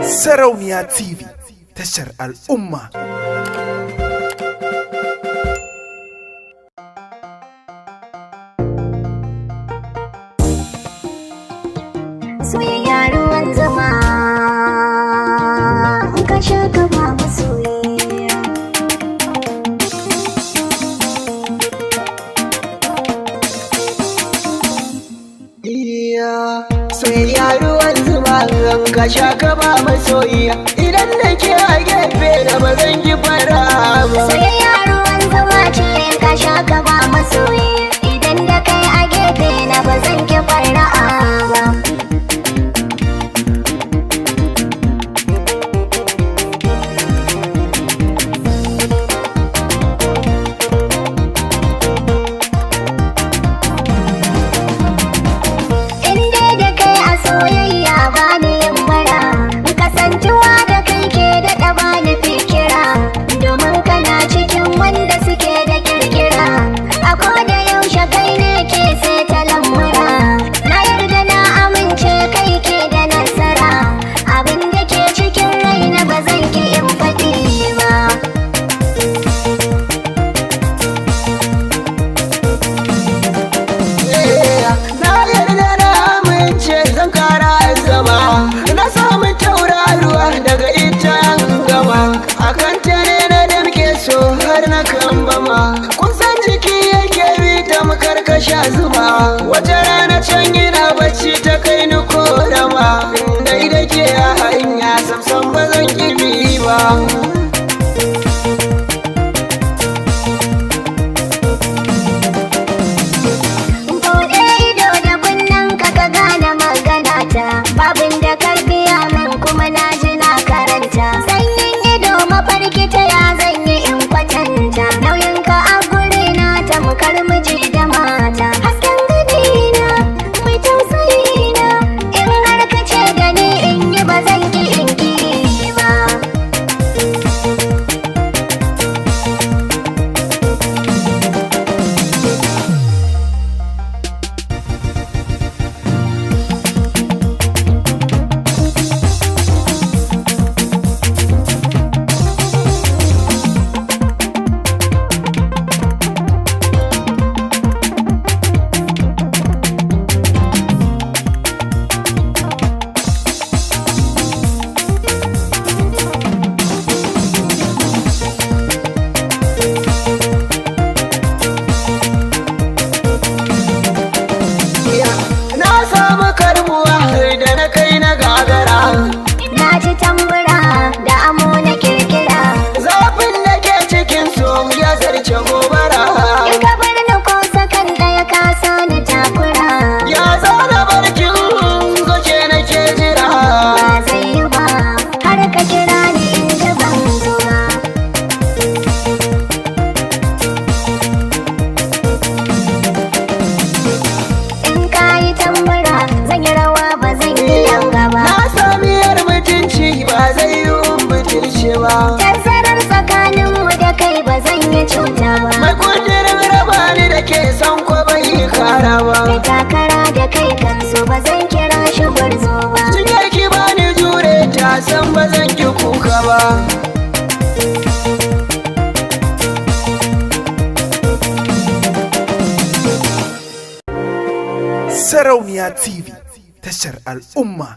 Sarauniya TV, tashar al'umma. Soyayya ruwan zama, ka sha ka ba masoyiya. Soyayya ruwan zuma, ka sha ka ba masoyiya. Idan nake a gefe da ba zan ki fara ba. Soyayya ruwan zama ce, ka sha ka ba masoyiya. Idan da kai a gefe na ba zan ki fara ba. Soyayya ba ni yin bara, kasancewa da kai ke daɗa ba ni fikira, domin kana cikin wanda suke da kirkira. A koda yaushe kai ne ke seta lamura, na yarda na amince kai ke da nasara. Abin da ke cikin raina ba zan ki in faɗi ba. Zan kara zama na samu tauraruwa daga ita gama, akan ta ne na damke so har na kambama. Kun san jiki yake bi ta makarkasha zuma, wata rana can gina bacci ta kai ni korama. Dai da ke a hanya samsam ba zan kibi ba. Babin da karbiya min kuma na ji na karanta. Sanyin ido mafarki ta ya zan yi in kwatanta. Nauyin ka a guri na tamkar miji da mata. Hasken gani na mai tausayi na, in har ka ce da ni in yi ba zan ki in ki ba. Na ji tambura da amo na kirkira, zafin da ke cikin so ya zarce gobara. in ka bar ni ko sakan ɗaya ka sa ni takura. Ya zana barkin goce nake jira, Ba zai yi ba har ka kira ni in ji ban zo ba. In ka yi tambura zan yi rawa ba zan yi yanga ba. na sami yar mutunci ba zai yi butulce ba. Tazarar tsakaninmu da kai ba zan yi cuta ba. Mai kudirin raba ni da ke son ko bai kara ba. Mai takara da kai kan so ba zan kira shi gwarzo ba. Cin yaki ba ni jure ta san ba zan ki kuka ba. Sarauniya TV, tashar al'umma.